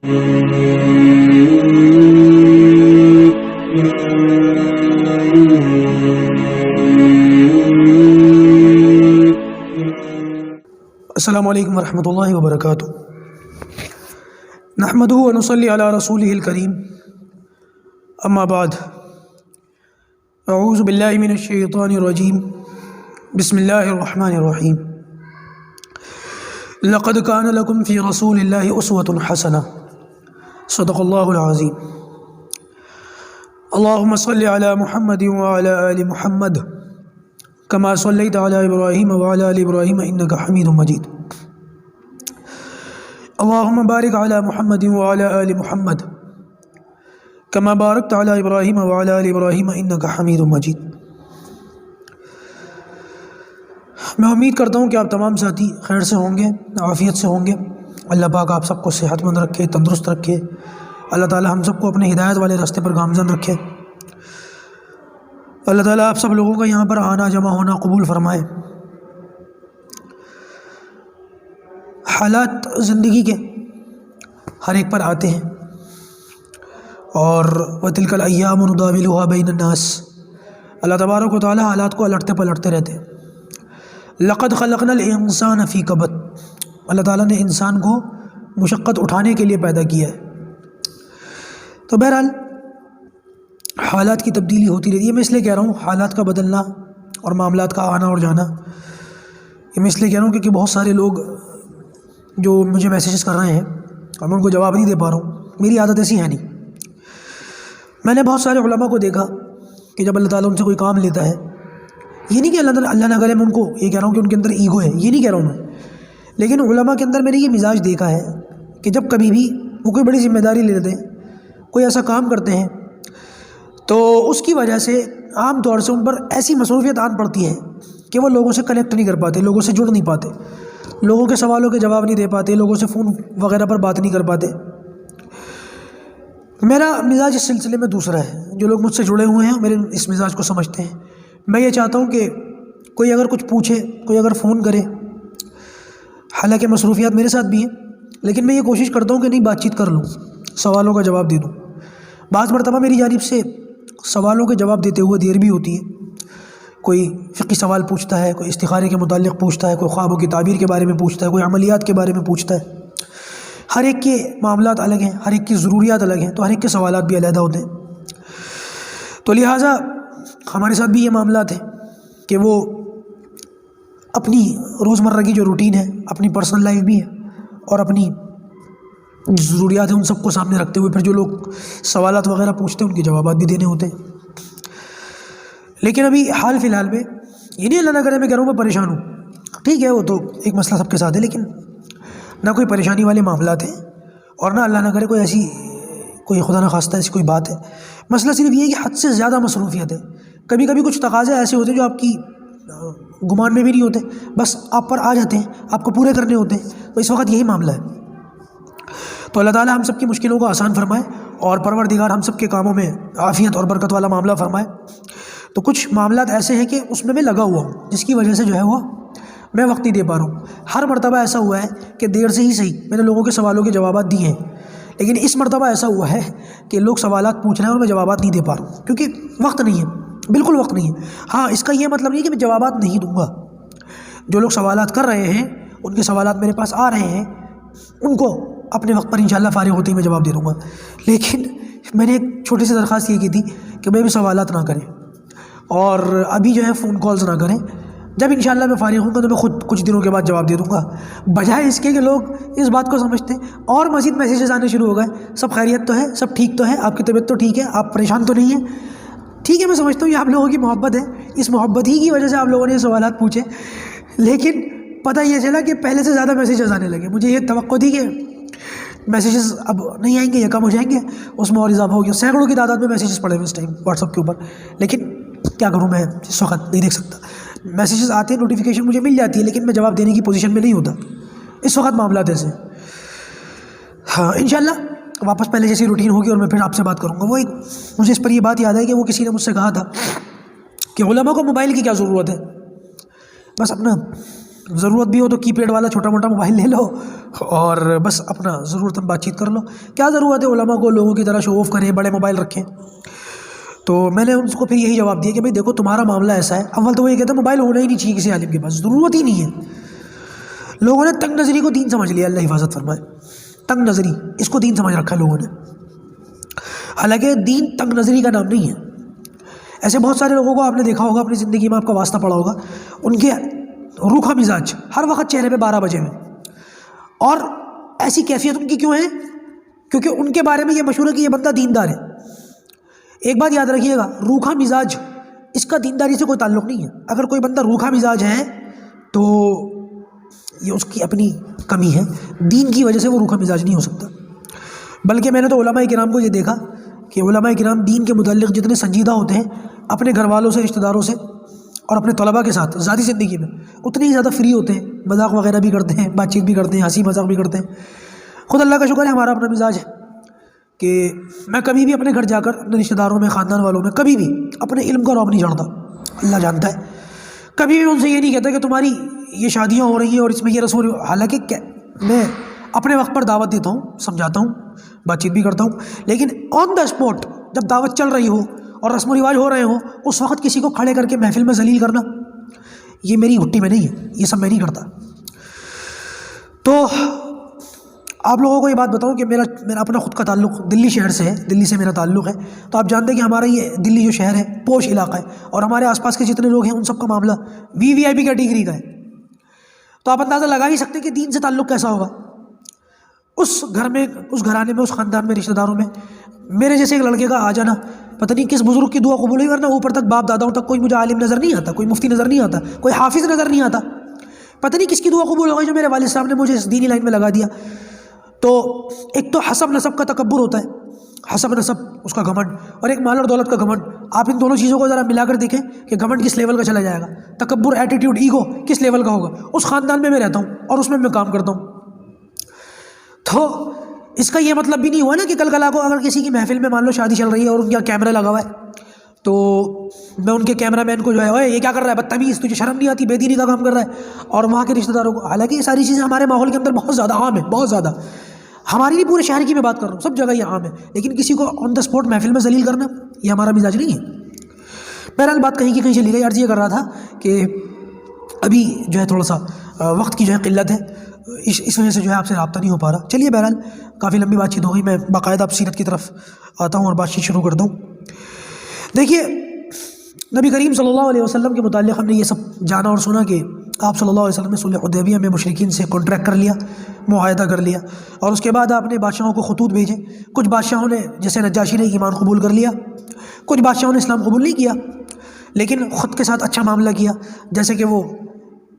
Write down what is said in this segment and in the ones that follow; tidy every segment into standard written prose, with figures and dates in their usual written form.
السلام علیکم ورحمۃ اللہ وبرکاتہ۔ نحمدہ ونصلی علی رسولہ الکریم، اما بعد، اعوذ باللہ من الشیطان الرجیم، بسم اللہ الرحمن الرحیم۔ لقد کان لکم فی رسول اللہ اسوۃ حسنہ، صدق اللہ العظیم۔ اللہم صلی علی محمد وعلی آل محمد کما صلیت علی ابراہیم وعلی آل ابراہیم انک حمید مجید۔ اللہم بارک علی محمد وعلی آل محمد کما بارکت علی ابراہیم وعلی آل ابراہیم انک حمید مجید۔ میں امید کرتا ہوں کہ آپ تمام ساتھی خیر سے ہوں گے، عافیت سے ہوں گے۔ اللہ پاک آپ سب کو صحت مند رکھے، تندرست رکھے۔ اللہ تعالی ہم سب کو اپنے ہدایت والے راستے پر گامزن رکھے۔ اللہ تعالیٰ آپ سب لوگوں کا یہاں پر آنا جمع ہونا قبول فرمائے۔ حالات زندگی کے ہر ایک پر آتے ہیں، اور وَتِلْكَ الْأَيَّامُ نُدَاوِلُهَا بَيْنَ النَّاسِ، اللہ تبارک و تعالیٰ حالات کو الٹتے پلٹتے رہتے ہیں۔ لَقَدْ خَلَقْنَا الْإِنسَانَ فِي كَبَدٍ، اللہ تعالیٰ نے انسان کو مشقت اٹھانے کے لیے پیدا کیا ہے۔ تو بہرحال حالات کی تبدیلی ہوتی رہتی ہے۔ میں اس لیے کہہ رہا ہوں حالات کا بدلنا اور معاملات کا آنا اور جانا، یہ میں اس لیے کہہ رہا ہوں کیونکہ بہت سارے لوگ جو مجھے میسیجز کر رہے ہیں اور میں ان کو جواب نہیں دے پا رہا ہوں، میری عادت ایسی ہے نہیں۔ میں نے بہت سارے علماء کو دیکھا کہ جب اللہ تعالیٰ ان سے کوئی کام لیتا ہے، یہ نہیں کہ اللہ نہ کرے میں ان کو یہ کہہ رہا ہوں کہ ان کے اندر ایگو ہے، یہ نہیں کہہ رہا ہوں میں، لیکن علماء کے اندر میں نے یہ مزاج دیکھا ہے کہ جب کبھی بھی وہ کوئی بڑی ذمہ داری لے لیتے ہیں، کوئی ایسا کام کرتے ہیں، تو اس کی وجہ سے عام طور سے ان پر ایسی مصروفیت آن پڑتی ہے کہ وہ لوگوں سے کنیکٹ نہیں کر پاتے، لوگوں سے جڑ نہیں پاتے، لوگوں کے سوالوں کے جواب نہیں دے پاتے، لوگوں سے فون وغیرہ پر بات نہیں کر پاتے۔ میرا مزاج اس سلسلے میں دوسرا ہے۔ جو لوگ مجھ سے جڑے ہوئے ہیں میرے اس مزاج کو سمجھتے ہیں۔ میں یہ چاہتا ہوں کہ کوئی اگر کچھ پوچھے، کوئی اگر فون کرے، حالانکہ مصروفیات میرے ساتھ بھی ہیں، لیکن میں یہ کوشش کرتا ہوں کہ نہیں، بات چیت کر لوں، سوالوں کا جواب دے دوں۔ بعض مرتبہ میری جانب سے سوالوں کے جواب دیتے ہوئے دیر بھی ہوتی ہے۔ کوئی فقہی سوال پوچھتا ہے، کوئی استخارے کے متعلق پوچھتا ہے، کوئی خوابوں کی تعبیر کے بارے میں پوچھتا ہے، کوئی عملیات کے بارے میں پوچھتا ہے۔ ہر ایک کے معاملات الگ ہیں، ہر ایک کی ضروریات الگ ہیں، تو ہر ایک کے سوالات بھی علیحدہ ہوتے ہیں۔ تو لہٰذا ہمارے ساتھ بھی یہ معاملات ہیں کہ وہ اپنی روزمرہ کی جو روٹین ہے، اپنی پرسنل لائف بھی ہے اور اپنی ضروریات ہیں، ان سب کو سامنے رکھتے ہوئے پھر جو لوگ سوالات وغیرہ پوچھتے ہیں ان کے جوابات بھی دینے ہوتے ہیں۔ لیکن ابھی حال فی الحال میں یہ نہیں اللہ نہ کرے میں کہہ رہا ہوں میں پریشان ہوں، ٹھیک ہے، وہ تو ایک مسئلہ سب کے ساتھ ہے، لیکن نہ کوئی پریشانی والے معاملات ہیں اور نہ اللہ نہ کرے کوئی ایسی کوئی خدا نہ خواستہ ایسی کوئی بات ہے۔ مسئلہ صرف یہ ہے کہ حد سے زیادہ مصروفیت ہے۔ کبھی کبھی کچھ تقاضے ایسے ہوتے ہیں جو آپ کی گمان میں بھی نہیں ہوتے، بس آپ پر آ جاتے ہیں، آپ کو پورے کرنے ہوتے ہیں۔ تو اس وقت یہی معاملہ ہے۔ تو اللہ تعالیٰ ہم سب کی مشکلوں کو آسان فرمائے اور پروردگار ہم سب کے کاموں میں عافیت اور برکت والا معاملہ فرمائے۔ تو کچھ معاملات ایسے ہیں کہ اس میں لگا ہوا ہوں، جس کی وجہ سے جو ہے وہ میں وقت نہیں دے پا رہا ہوں۔ ہر مرتبہ ایسا ہوا ہے کہ دیر سے ہی صحیح میں نے لوگوں کے سوالوں کے جوابات دیے ہیں، لیکن اس مرتبہ ایسا ہوا ہے کہ لوگ سوالات پوچھ رہے ہیں اور میں جوابات نہیں دے پا رہا ہوں، کیونکہ وقت نہیں ہے، بالکل وقت نہیں ہے۔ ہاں، اس کا یہ مطلب نہیں کہ میں جوابات نہیں دوں گا۔ جو لوگ سوالات کر رہے ہیں، ان کے سوالات میرے پاس آ رہے ہیں، ان کو اپنے وقت پر انشاءاللہ فارغ ہوتے ہی میں جواب دے دوں گا۔ لیکن میں نے ایک چھوٹی سی درخواست یہ کی تھی کہ میں بھی سوالات نہ کریں اور ابھی جو ہے فون کالز نہ کریں۔ جب انشاءاللہ میں فارغ ہوں گا تو میں خود کچھ دنوں کے بعد جواب دے دوں گا، بجائے اس کے کہ لوگ اس بات کو سمجھتے ہیں اور مزید میسیجز آنے شروع ہو گئے، سب خیریت تو ہے، سب ٹھیک تو ہے، آپ کی طبیعت تو ٹھیک ہے، آپ پریشان تو نہیں ہیں۔ ٹھیک ہے، میں سمجھتا ہوں یہ آپ لوگوں کی محبت ہے، اس محبت ہی کی وجہ سے آپ لوگوں نے یہ سوالات پوچھے، لیکن پتہ یہ چلا کہ پہلے سے زیادہ میسیجز آنے لگے۔ مجھے یہ توقع تھی کہ میسیجز اب نہیں آئیں گے یا کم ہو جائیں گے، اس میں اور اضافہ ہو گیا۔ سینکڑوں کی تعداد میں میسیجز پڑے ہوئے اس ٹائم واٹس ایپ کے اوپر، لیکن کیا کروں، میں اس وقت نہیں دیکھ سکتا۔ میسیجز آتے ہیں، نوٹیفیکیشن مجھے مل جاتی ہے، لیکن میں جواب دینے کی پوزیشن میں نہیں ہوتا اس وقت، معاملات ایسے۔ ہاں، انشاءاللہ واپس پہلے جیسی روٹین ہوگی اور میں پھر آپ سے بات کروں گا۔ وہ ایک مجھے اس پر یہ بات یاد ہے کہ وہ کسی نے مجھ سے کہا تھا کہ علماء کو موبائل کی کیا ضرورت ہے، بس اپنا ضرورت بھی ہو تو کی پیڈ والا چھوٹا موٹا موبائل لے لو اور بس اپنا ضرورت بات چیت کر لو. کیا ضرورت ہے علماء کو لوگوں کی طرح شو آف کریں، بڑے موبائل رکھیں؟ تو میں نے ان کو پھر یہی جواب دیا کہ بھائی دیکھو تمہارا معاملہ ایسا ہے. اول تو وہ یہ کہتا ہے موبائل ہونا ہی نہیں چاہیے کسی عالم کے پاس، ضرورت ہی نہیں ہے. لوگوں نے تنگ نظری کو دین سمجھ لیا، اللہ حفاظت فرمائے. تنگ نظری اس کو دین سمجھ رکھا ہے لوگوں نے، حالانکہ دین تنگ نظری کا نام نہیں ہے. ایسے بہت سارے لوگوں کو آپ نے دیکھا ہوگا اپنی زندگی میں، آپ کا واسطہ پڑا ہوگا، ان کے روکھا مزاج ہر وقت چہرے پہ 12 بجے میں. اور ایسی کیفیت ان کی کیوں ہے؟ کیونکہ ان کے بارے میں یہ مشہور ہے کہ یہ بندہ دیندار ہے. ایک بات یاد رکھیے گا، روکھا مزاج اس کا دینداری سے کوئی تعلق نہیں ہے. اگر کوئی بندہ روکھا مزاج ہے تو یہ اس کی اپنی کمی ہے، دین کی وجہ سے وہ روکھا مزاج نہیں ہو سکتا. بلکہ میں نے تو علماء کرام کو یہ دیکھا کہ علماء کرام دین کے متعلق جتنے سنجیدہ ہوتے ہیں اپنے گھر والوں سے، رشتہ داروں سے اور اپنے طلباء کے ساتھ ذاتی زندگی میں اتنے ہی زیادہ فری ہوتے ہیں، مذاق وغیرہ بھی کرتے ہیں، بات چیت بھی کرتے ہیں، ہنسی مذاق بھی کرتے ہیں. خود اللہ کا شکر ہے ہمارا اپنا مزاج ہے کہ میں کبھی بھی اپنے گھر جا کر اپنے رشتہ داروں میں، خاندان والوں میں کبھی بھی اپنے علم کا رعب نہیں جھاڑتا. اللہ جانتا ہے. کبھی بھی ان سے یہ نہیں کہتا کہ تمہاری یہ شادیاں ہو رہی ہیں اور اس میں یہ رسم. حالانکہ میں اپنے وقت پر دعوت دیتا ہوں، سمجھاتا ہوں، بات چیت بھی کرتا ہوں، لیکن آن دا اسپاٹ جب دعوت چل رہی ہو اور رسم و رواج ہو رہے ہوں اس وقت کسی کو کھڑے کر کے محفل میں ذلیل کرنا یہ میری گھٹی میں نہیں ہے، یہ سب میں نہیں کرتا. تو آپ لوگوں کو یہ بات بتاؤں کہ میرا اپنا خود کا تعلق دلی شہر سے ہے، دلی سے میرا تعلق ہے. تو آپ جانتے ہیں کہ ہمارا یہ دلی جو شہر ہے پوش علاقہ ہے اور ہمارے آس پاس کے جتنے لوگ ہیں ان سب کا معاملہ وی آئی پی کیٹیگری کا ہے. تو آپ اندازہ لگا ہی سکتے ہیں کہ دین سے تعلق کیسا ہوگا. اس گھر میں، اس گھرانے میں، اس خاندان میں، رشتہ داروں میں میرے جیسے ایک لڑکے کا آ جانا پتہ نہیں کس بزرگ کی دعا قبول ہوئی، ورنہ اوپر تک باپ داداؤں تک کوئی مجھے عالم نظر نہیں آتا، کوئی مفتی نظر نہیں آتا، کوئی حافظ نظر نہیں آتا. پتہ نہیں کس کی دعا قبول ہو گئی جو میرے والد صاحب نے مجھے اس دینی لائن میں لگا دیا. تو ایک تو حسب نسب کا تکبر ہوتا ہے، حسب نسب اس کا گھمنڈ، اور ایک مال اور دولت کا گھمنڈ. آپ ان دونوں چیزوں کو ذرا ملا کر دیکھیں کہ گھمنڈ کس لیول کا چلا جائے گا، تکبر، ایٹیٹیوڈ، ایگو کس لیول کا ہوگا. اس خاندان میں رہتا ہوں اور اس میں کام کرتا ہوں. تو اس کا یہ مطلب بھی نہیں ہوا نا کہ کل کلا کو اگر کسی کی محفل میں مان لو شادی چل رہی ہے اور ان کا کیمرہ لگا ہوا ہے تو میں ان کے کیمرہ مین کو جو ہے یہ کیا کر رہا ہے بدتمیز، تجھے شرم نہیں آتی، بے دینی کا کام کر رہا ہے. اور وہاں کے رشتہ داروں کو، حالانکہ یہ ساری چیزیں ہمارے ماحول کے اندر بہت زیادہ عام ہے، بہت زیادہ. ہماری نہیں، پورے شہر کی میں بات کر رہا ہوں، سب جگہ یہ عام ہے. لیکن کسی کو آن دا اسپاٹ محفل میں ذلیل کرنا یہ ہمارا مزاج نہیں ہے. بہرحال بات کہیں کی کہیں چلی گئی. عرض یہ کر رہا تھا کہ ابھی جو ہے تھوڑا سا وقت کی جو ہے قلت ہے، اس وجہ سے جو ہے آپ سے رابطہ نہیں ہو پا رہا. چلیے بہرحال کافی لمبی بات چیت ہو گئی، میں باقاعدہ اب سیرت کی طرف آتا ہوں اور بات چیت شروع کرتا ہوں. دیکھیے نبی کریم صلی اللہ علیہ وسلم کے متعلق ہم نے یہ سب جانا اور سنا کہ آپ صلی اللہ علیہ وسلم نے صلح حدیبیہ میں مشرکین سے کانٹریکٹ کر لیا، معاہدہ کر لیا، اور اس کے بعد آپ نے بادشاہوں کو خطوط بھیجے. کچھ بادشاہوں نے جیسے نجاشی نے ایمان قبول کر لیا، کچھ بادشاہوں نے اسلام قبول نہیں کیا لیکن خط کے ساتھ اچھا معاملہ کیا. جیسے کہ وہ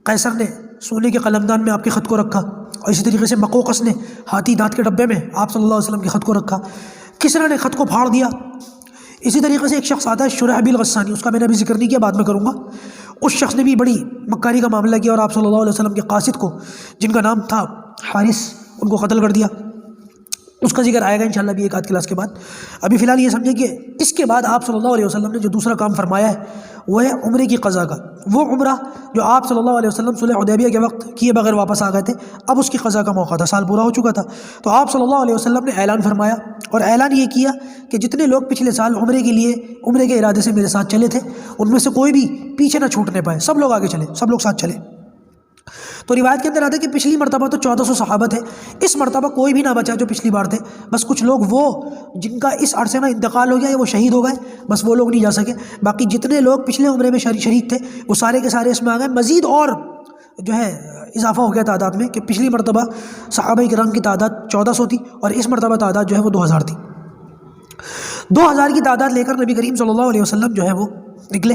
قیصر نے سونے کے قلمدان میں آپ کے خط کو رکھا، اور اسی طریقے سے مقوقس نے ہاتھی دانت کے ڈبے میں آپ صلی اللہ علیہ وسلم کے خط کو رکھا. کسرا نے خط کو پھاڑ دیا. اسی طریقے سے ایک شخص آتا ہے شرحبیل غسانی، اس کا میں نے ابھی ذکر نہیں کیا، بعد میں کروں گا. اس شخص نے بھی بڑی مکاری کا معاملہ کیا اور آپ صلی اللہ علیہ وسلم کے قاصد کو، جن کا نام تھا حارث، ان کو قتل کر دیا. اس کا ذکر آئے گا انشاءاللہ بھی ایک آدھ کلاس کے بعد. ابھی فی الحال یہ سمجھیں کہ اس کے بعد آپ صلی اللہ علیہ وسلم نے جو دوسرا کام فرمایا ہے وہ ہے عمرے کی قضا کا. وہ عمرہ جو آپ صلی اللہ علیہ وسلم صلح حدیبیہ کے وقت کیے بغیر واپس آ گئے تھے، اب اس کی قضا کا موقع تھا، سال پورا ہو چکا تھا. تو آپ صلی اللہ علیہ وسلم نے اعلان فرمایا، اور اعلان یہ کیا کہ جتنے لوگ پچھلے سال عمرے کے لیے، عمرے کے ارادے سے میرے ساتھ چلے تھے، ان میں سے کوئی بھی پیچھے نہ چھوٹنے پائے، سب لوگ آگے چلے، سب لوگ ساتھ چلے. تو روایت کے اندر آتا ہے کہ پچھلی مرتبہ تو 1400 صحابہ تھے، اس مرتبہ کوئی بھی نہ بچا جو پچھلی بار تھے. بس کچھ لوگ وہ جن کا اس عرصے میں انتقال ہو گیا یا وہ شہید ہو گئے، بس وہ لوگ نہیں جا سکے. باقی جتنے لوگ پچھلے عمرے میں شریک تھے وہ سارے کے سارے اس میں آ گئے. مزید اور جو ہے اضافہ ہو گیا تعداد میں، کہ پچھلی مرتبہ صحابہ کرام کی تعداد 1400 تھی اور اس مرتبہ تعداد جو ہے وہ 2000 تھی. 2000 کی تعداد لے کر نبی کریم صلی اللہ علیہ وسلم جو ہے وہ نکلے.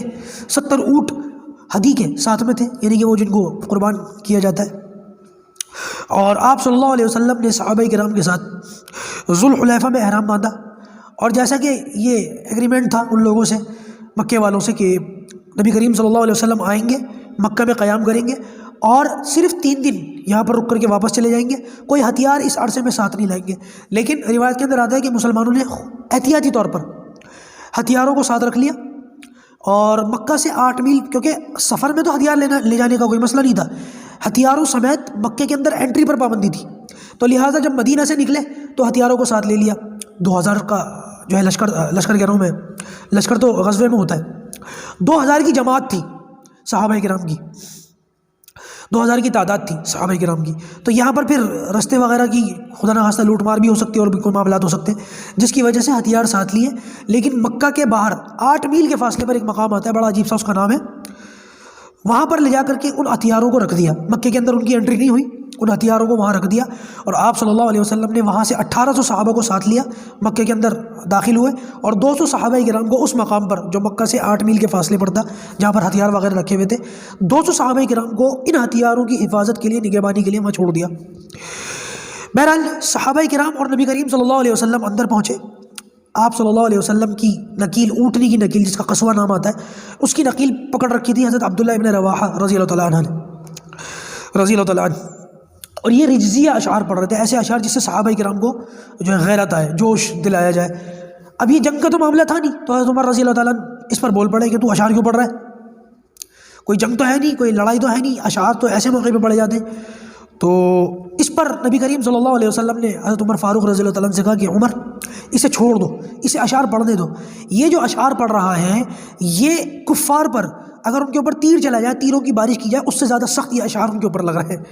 70 اونٹ ہدی کے ساتھ میں تھے، یعنی کہ وہ جن کو قربان کیا جاتا ہے. اور آپ صلی اللہ علیہ وسلم نے صحابہ کرام کے ساتھ ذوالحلیفہ میں احرام باندھا. اور جیسا کہ یہ ایگریمنٹ تھا ان لوگوں سے، مکے والوں سے، کہ نبی کریم صلی اللہ علیہ وسلم آئیں گے، مکہ میں قیام کریں گے اور صرف 3 دن یہاں پر رک کر کے واپس چلے جائیں گے، کوئی ہتھیار اس عرصے میں ساتھ نہیں لائیں گے. لیکن روایت کے اندر آتا ہے کہ مسلمانوں نے احتیاطی طور پر ہتھیاروں کو ساتھ رکھ لیا، اور مکہ سے 8 میل، کیونکہ سفر میں تو ہتھیار لے جانے کا کوئی مسئلہ نہیں تھا، ہتھیاروں سمیت مکے کے اندر انٹری پر پابندی تھی، تو لہٰذا جب مدینہ سے نکلے تو ہتھیاروں کو ساتھ لے لیا۔ 2000 کا جو ہے لشکر کہہ رہا ہوں میں، لشکر تو غزوے میں ہوتا ہے، 2000 کی جماعت تھی صحابہ کرام کی، 2000 کی تعداد تھی صحابہ کرام کی۔ تو یہاں پر پھر رستے وغیرہ کی خدا نخواستہ لوٹ مار بھی ہو سکتی ہے اور بھی کوئی معاملات ہو سکتے ہیں، جس کی وجہ سے ہتھیار ساتھ لیے۔ لیکن مکہ کے باہر 8 میل کے فاصلے پر ایک مقام آتا ہے، بڑا عجیب سا اس کا نام ہے، وہاں پر لے جا کر کے ان ہتھیاروں کو رکھ دیا۔ مکے کے اندر ان کی انٹری نہیں ہوئی، ان ہتھیاروں کو وہاں رکھ دیا، اور آپ صلی اللہ علیہ وسلم نے وہاں سے 1800 صحابہ کو ساتھ لیا، مکے کے اندر داخل ہوئے، اور 200 صحابہ کرام کو اس مقام پر جو مکہ سے 8 میل کے فاصلے پر تھا جہاں پر ہتھیار وغیرہ رکھے ہوئے تھے، 200 صحابہ کرام کو ان ہتھیاروں کی حفاظت کے لیے، نگہبانی کے لیے وہاں چھوڑ دیا۔ بہرحال صحابہ کرام اور نبی کریم صلی اللہ علیہ وسلم اندر پہنچے۔ آپ صلی اللہ علیہ وسلم کی نکیل، اونٹنی کی نکیل جس کا قصوہ نام آتا ہے، اس کی نکیل پکڑ رکھی تھی حضرت عبداللہ ابن رواحہ رضی اللہ تعالیٰ عنہ نے، رضی اللہ تعالیٰ عنہ، اور یہ رجزیہ اشعار پڑھ رہے تھے، ایسے اشعار جس سے صحابہ کرام کو جو ہے غیرت آئے، جوش دلایا جائے۔ اب یہ جنگ کا تو معاملہ تھا نہیں، تو حضرت عمر رضی اللہ تعالیٰ عنہ اس پر بول پڑے کہ تو اشعار کیوں پڑھ رہا ہے، کوئی جنگ تو ہے نہیں، کوئی لڑائی تو ہے نہیں، اشعار تو ایسے موقع پہ پڑھے جاتے ہیں۔ تو اس پر نبی کریم صلی اللہ علیہ وسلم نے حضرت عمر فاروق رضی اللہ تعالیٰ عنہ سے کہا کہ عمر اسے چھوڑ دو، اسے اشعار پڑھنے دو، یہ جو اشعار پڑھ رہا ہے یہ کفار پر اگر ان کے اوپر تیر چلا جائے، تیروں کی بارش کی جائے، اس سے زیادہ سخت یہ اشعار ان کے اوپر لگ رہے ہیں۔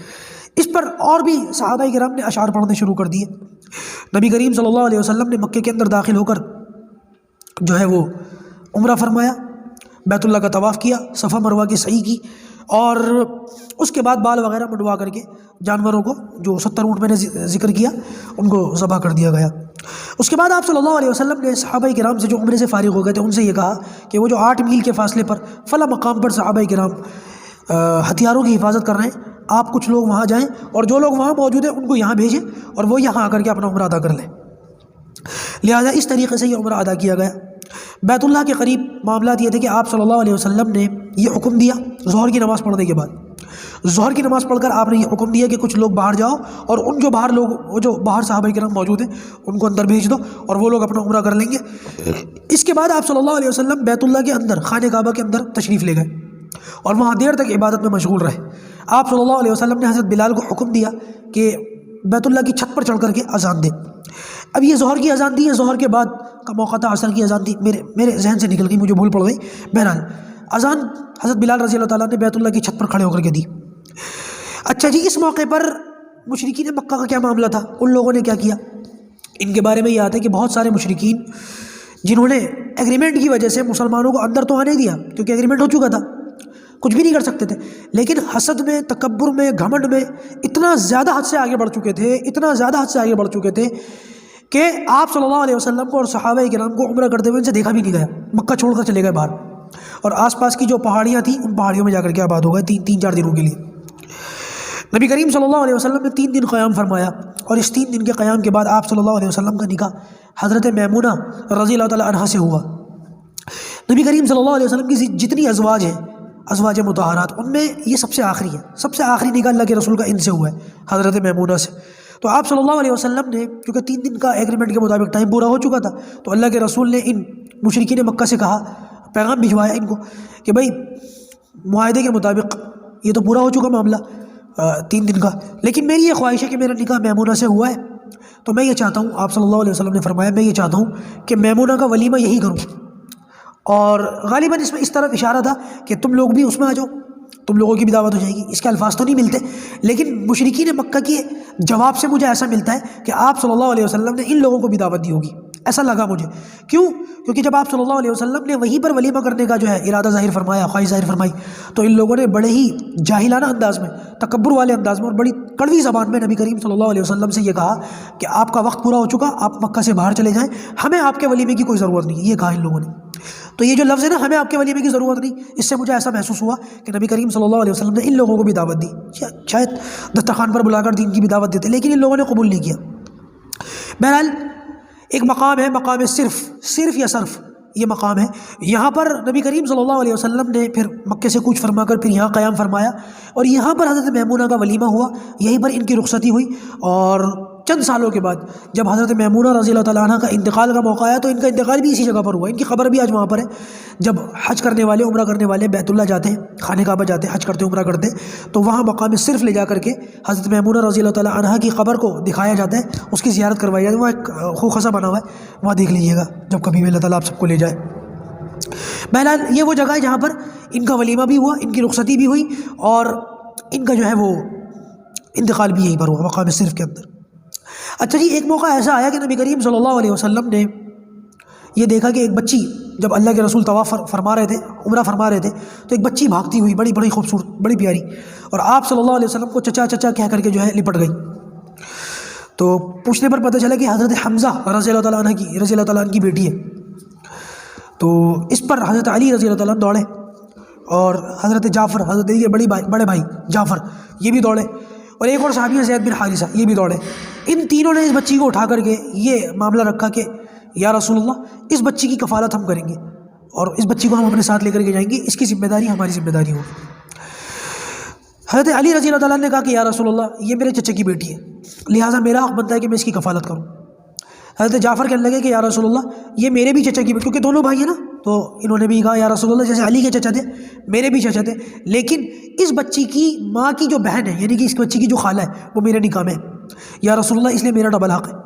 اس پر اور بھی صحابہ کرام نے اشعار پڑھنے شروع کر دیے۔ نبی کریم صلی اللہ علیہ وسلم نے مکے کے اندر داخل ہو کر جو ہے وہ عمرہ فرمایا، بیت اللہ کا طواف کیا، صفا مروہ کی سعی کی، اور اس کے بعد بال وغیرہ منڈوا کر کے جانوروں کو جو 70 اونٹ میں نے ذکر کیا ان کو ذبح کر دیا گیا۔ اس کے بعد آپ صلی اللہ علیہ وسلم نے صحابہ کرام سے جو عمرے سے فارغ ہو گئے تھے ان سے یہ کہا کہ وہ جو 8 میل کے فاصلے پر فلاں مقام پر صحابہ کرام ہتھیاروں کی حفاظت کر رہے ہیں، آپ کچھ لوگ وہاں جائیں اور جو لوگ وہاں موجود ہیں ان کو یہاں بھیجیں اور وہ یہاں آ کر کے اپنا عمرہ ادا کر لیں۔ لہٰذا اس طریقے سے یہ عمرہ ادا کیا گیا۔ بیت اللہ کے قریب معاملات یہ تھے کہ آپ صلی اللہ علیہ وسلم نے یہ حکم دیا ظہر کی نماز پڑھنے کے بعد، ظہر کی نماز پڑھ کر آپ نے یہ حکم دیا کہ کچھ لوگ باہر جاؤ اور ان جو باہر لوگ، وہ جو باہر صحابہ کرام موجود ہیں ان کو اندر بھیج دو اور وہ لوگ اپنا عمرہ کر لیں گے۔ اس کے بعد آپ صلی اللہ علیہ وسلم بیت اللہ کے اندر، خانہ کعبہ کے اندر تشریف لے گئے اور وہاں دیر تک عبادت میں مشغول رہے۔ آپ صلی اللہ علیہ وسلم نے حضرت بلال کو حکم دیا کہ بیت اللہ کی چھت پر چڑھ کر کے اذان دے۔ اب یہ ظہر کی اذان دی ہے، ظہر کے بعد کا موقع تھا، عصر کی اذان دی، میرے ذہن سے نکل گئی، مجھے بھول پڑ گئی۔ بہرحال اذان حضرت بلال رضی اللہ تعالیٰ نے بیت اللہ کی چھت پر کھڑے ہو کر کے دی۔ اچھا جی، اس موقع پر مشرکین مکہ کا کیا معاملہ تھا، ان لوگوں نے کیا کیا؟ ان کے بارے میں یہ آتا ہے کہ بہت سارے مشرکین جنہوں نے ایگریمنٹ کی وجہ سے مسلمانوں کو اندر تو آنے دیا کیونکہ ایگریمنٹ ہو چکا تھا، کچھ بھی نہیں کر سکتے تھے، لیکن حسد میں، تکبر میں، گھمنڈ میں اتنا زیادہ حد سے آگے بڑھ چکے تھے، اتنا زیادہ حد سے آگے بڑھ چکے تھے کہ آپ صلی اللہ علیہ وسلم کو اور صحابہ کرام کو عمرہ کرتے ہوئے ان سے دیکھا بھی نہیں گیا، مکہ چھوڑ کر چلے گئے باہر، اور آس پاس کی جو پہاڑیاں تھیں ان پہاڑیوں میں جا کر کے آباد ہو گئے 3-4 دنوں کے لیے۔ نبی کریم صلی اللہ علیہ وسلم نے 3 دن قیام فرمایا، اور اس 3 دن کے قیام کے بعد آپ صلی اللہ علیہ وسلم کا نکاح حضرت میمونہ رضی اللہ تعالیٰ عنہا سے ہوا۔ نبی کریم صلی اللہ علیہ وسلم کی جتنی ازواج ہیں، ازواج مطہرات، ان میں یہ سب سے آخری ہے، سب سے آخری نکاح اللہ کے رسول کا ان سے ہوا ہے، حضرت میمونہ سے۔ تو آپ صلی اللہ علیہ وسلم نے کیونکہ 3 دن کا ایگریمنٹ کے مطابق ٹائم پورا ہو چکا تھا، تو اللہ کے رسول نے ان مشرکین مکہ سے کہا، پیغام بھجوایا ان کو کہ بھائی معاہدے کے مطابق یہ تو پورا ہو چکا معاملہ 3 دن کا، لیکن میری یہ خواہش ہے کہ میرا نکاح میمونہ سے ہوا ہے، تو میں یہ چاہتا ہوں، آپ صلی اللہ علیہ وسلم نے فرمایا میں یہ چاہتا ہوں کہ میمونہ کا ولیمہ یہی کروں، اور غالباً اس میں اس طرف اشارہ تھا کہ تم لوگ بھی اس میں آ جاؤ، تم لوگوں کی بھی دعوت ہو جائے گی۔ اس کے الفاظ تو نہیں ملتے، لیکن مشرکین مکہ کے جواب سے مجھے ایسا ملتا ہے کہ آپ صلی اللہ علیہ وسلم نے ان لوگوں کو بھی دعوت دی ہوگی، ایسا لگا مجھے۔ کیونکہ جب آپ صلی اللہ علیہ وسلم نے وہیں پر ولیمہ کرنے کا جو ہے ارادہ ظاہر فرمایا، خواہش ظاہر فرمائی، تو ان لوگوں نے بڑے ہی جاہلانہ انداز میں، تکبر والے انداز میں اور بڑی کڑوی زبان میں نبی کریم صلی اللہ علیہ وسلم سے یہ کہا کہ آپ کا وقت پورا ہو چکا، آپ مکہ سے باہر چلے جائیں، ہمیں آپ کے ولیمے کی کوئی ضرورت نہیں ہے، یہ کہا ان لوگوں نے۔ تو یہ جو لفظ ہے نا، ہمیں آپ کے ولیمے کی ضرورت نہیں، اس سے مجھے ایسا محسوس ہوا کہ نبی کریم صلی اللہ علیہ وسلم نے ان لوگوں کو بھی دعوت دی، شاید دسترخوان پر بلا کر دین کی بھی دعوت دیتے، لیکن ان لوگوں نے قبول نہیں کیا۔ بہرحال ایک مقام ہے، مقام صرف یا صرف، یہ مقام ہے، یہاں پر نبی کریم صلی اللہ علیہ وسلم نے پھر مکے سے کوچ فرما کر پھر یہاں قیام فرمایا، اور یہاں پر حضرت میمونہ کا ولیمہ ہوا، یہیں پر ان کی رخصتی ہوئی، اور چند سالوں کے بعد جب حضرت میمونہ رضی اللہ تعالیٰ عنہ کا انتقال کا موقع آیا تو ان کا انتقال بھی اسی جگہ پر ہوا، ان کی قبر بھی آج وہاں پر ہے۔ جب حج کرنے والے، عمرہ کرنے والے بیت اللہ جاتے ہیں، خانہ کعبہ جاتے ہیں، حج کرتے عمرہ کرتے تو وہاں مقام صرف لے جا کر کے حضرت میمونہ رضی اللہ تعالیٰ عنہ کی قبر کو دکھایا جاتا ہے، اس کی زیارت کروائی جاتی ہے۔ وہاں ایک خوب خصا بنا ہوا ہے، وہاں دیکھ لیجیے گا جب کبھی بھی اللہ تعالیٰ آپ سب کو لے جائے۔ بہرحال یہ وہ جگہ ہے جہاں پر ان کا ولیمہ بھی ہوا، ان کی رخصتی بھی ہوئی، اور ان کا جو ہے وہ انتقال بھی یہیں پر ہوا، مقام صرف کے اندر۔ اچھا جی، ایک موقع ایسا آیا کہ نبی کریم صلی اللہ علیہ وسلم نے یہ دیکھا کہ ایک بچی، جب اللہ کے رسول طواف فرما رہے تھے، عمرہ فرما رہے تھے، تو ایک بچی بھاگتی ہوئی بڑی خوبصورت، بڑی پیاری، اور آپ صلی اللہ علیہ وسلم کو چچا چچا کہہ کر کے جو ہے لپٹ گئی۔ تو پوچھنے پر پتہ چلا کہ حضرت حمزہ رضی اللہ تعالیٰ عنہ کی بیٹی ہے۔ تو اس پر حضرت علی رضی اللہ تعالیٰ عنہ دوڑے، اور حضرت جعفر، حضرت علی کے بڑے بھائی جعفر، یہ بھی دوڑے، اور ایک اور صحابی ہے زید بن حارثہ، یہ بھی دوڑے۔ ان تینوں نے اس بچی کو اٹھا کر کے یہ معاملہ رکھا کہ یا رسول اللہ، اس بچی کی کفالت ہم کریں گے، اور اس بچی کو ہم اپنے ساتھ لے کر کے جائیں گے، اس کی ذمہ داری ہماری ذمہ داری ہوگی۔ حضرت علی رضی اللہ تعالیٰ نے کہا کہ یا رسول اللہ، یہ میرے چچا کی بیٹی ہے، لہٰذا میرا حق بنتا ہے کہ میں اس کی کفالت کروں۔ حضرت جعفر کہنے لگے کہ یا رسول اللہ، یہ میرے بھی چچا کی بیٹی، کیونکہ دونوں بھائی ہیں نا، تو انہوں نے بھی کہا یا رسول اللہ، جیسے علی کے چچا تھے میرے بھی چچا تھے، لیکن اس بچی کی ماں کی جو بہن ہے، یعنی کہ اس بچی کی جو خالہ ہے، وہ میرے نکاح میں ہے، یا رسول اللہ، اس لیے میرا ڈبل حق ہے۔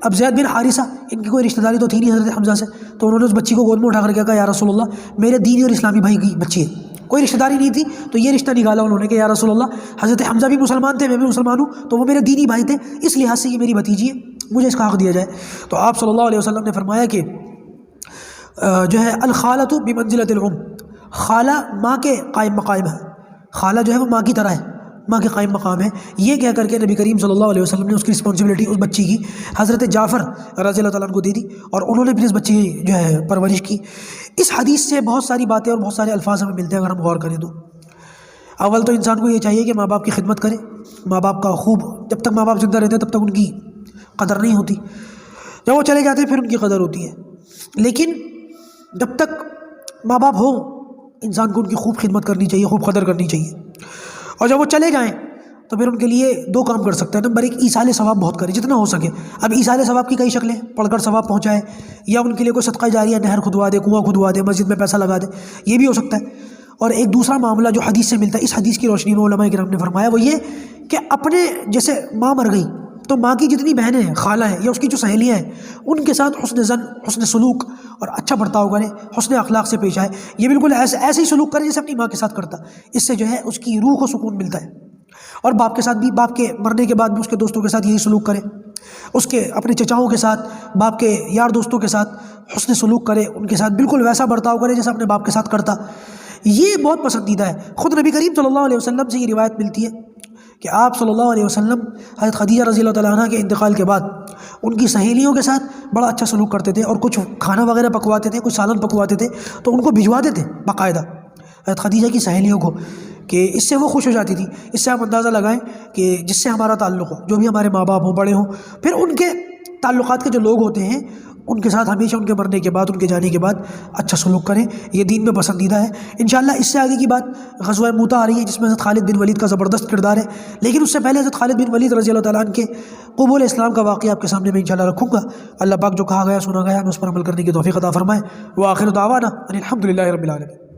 اب زید بن حارثہ، ان کی کوئی رشتہ داری تو تھی نہیں حضرت حمزہ سے، تو انہوں نے اس بچی کو گود میں اٹھا کر کے کہا یا رسول اللہ، میرے دینی اور اسلامی بھائی کی بچی ہے، کوئی رشتہ داری نہیں تھی، تو یہ رشتہ نکالا انہوں نے کہ یا رسول اللہ، حضرت حمزہ بھی مسلمان تھے، میں بھی مسلمان ہوں، تو وہ میرے دینی بھائی تھے، اس لحاظ سے یہ میری بھتیجی ہے، مجھے اس کا حق دیا جائے۔ تو آپ صلی اللہ علیہ وسلم نے فرمایا کہ جو ہے الخالۃ بمنزلۃ الام، خالہ ماں کے قائم مقام ہے، خالہ جو ہے وہ ماں کی طرح ہے، ماں کے قائم مقام ہے۔ یہ کہہ کر کے نبی کریم صلی اللہ علیہ وسلم نے اس کی رسپانسبلٹی اس بچی کی حضرت جعفر رضی اللہ تعالیٰ عنہ کو دے دی، اور انہوں نے پھر اس بچی کی جو ہے پرورش کی۔ اس حدیث سے بہت ساری باتیں اور بہت سارے الفاظ ہمیں ملتے ہیں اگر ہم غور کریں تو۔ اول تو انسان کو یہ چاہیے کہ ماں باپ کی خدمت کرے، ماں باپ کا خوب، جب تک ماں باپ زندہ رہتے ہیں تب تک ان کی قدر نہیں ہوتی، جب وہ چلے جاتے ہیں پھر ان کی قدر ہوتی ہے، لیکن جب تک ماں باپ ہوں انسان کو ان کی خوب خدمت کرنی چاہیے، خوب قدر کرنی چاہیے، اور جب وہ چلے جائیں تو پھر ان کے لیے دو کام کر سکتے ہیں۔ نمبر ایک، ایصال ثواب بہت کرے جتنا ہو سکے۔ اب ایصال ثواب کی کئی شکلیں، پڑھ کر ثواب پہنچائے، یا ان کے لیے کوئی صدقہ جاریہ، نہر کھدوا دے، کنواں کھدوا دے، مسجد میں پیسہ لگا دے، یہ بھی ہو سکتا ہے۔ اور ایک دوسرا معاملہ جو حدیث سے ملتا ہے، اس حدیث کی روشنی میں علماء کرام نے فرمایا، وہ یہ کہ اپنے جیسے ماں مر گئی تو ماں کی جتنی بہنیں ہیں، خالہ ہیں، یا اس کی جو سہیلیاں ہیں، ان کے ساتھ حسن زن، حسن سلوک اور اچھا برتاؤ کرے، حسن اخلاق سے پیش آئے۔ یہ بالکل ایسے ہی سلوک کرے جیسے اپنی ماں کے ساتھ کرتا، اس سے جو ہے اس کی روح کو سکون ملتا ہے۔ اور باپ کے ساتھ بھی، باپ کے مرنے کے بعد بھی اس کے دوستوں کے ساتھ یہی سلوک کرے، اس کے اپنے چچاؤں کے ساتھ، باپ کے یار دوستوں کے ساتھ حسن سلوک کرے، ان کے ساتھ بالکل ویسا برتاؤ کرے جیسا اپنے باپ کے ساتھ کرتا۔ یہ بہت پسندیدہ ہے۔ خود نبی کریم صلی اللہ علیہ وسلم سے یہ روایت ملتی ہے کہ آپ صلی اللہ علیہ وسلم حضرت خدیجہ رضی اللہ تعالیٰ عنہ کے انتقال کے بعد ان کی سہیلیوں کے ساتھ بڑا اچھا سلوک کرتے تھے، اور کچھ کھانا وغیرہ پکواتے تھے، کچھ سالن پکواتے تھے تو ان کو بھجواتے تھے باقاعدہ حضرت خدیجہ کی سہیلیوں کو، کہ اس سے وہ خوش ہو جاتی تھی۔ اس سے آپ اندازہ لگائیں کہ جس سے ہمارا تعلق ہو، جو بھی ہمارے ماں باپ ہوں، بڑے ہوں، پھر ان کے تعلقات کے جو لوگ ہوتے ہیں ان کے ساتھ ہمیشہ ان کے مرنے کے بعد، ان کے جانے کے بعد اچھا سلوک کریں، یہ دین میں پسندیدہ ہے۔ انشاءاللہ اس سے آگے کی بات غزوہ موطا آ رہی ہے، جس میں حضرت خالد بن ولید کا زبردست کردار ہے، لیکن اس سے پہلے حضرت خالد بن ولید رضی اللہ تعالیٰ عنہ کے قبول اسلام کا واقعہ آپ کے سامنے میں انشاءاللہ رکھوں گا۔ اللہ پاک جو کہا گیا سنا گیا ہمیں اس پر عمل کرنے کی توفیق عطا فرمائے۔ وآخر دعوانا ان الحمد للہ رب العالمین۔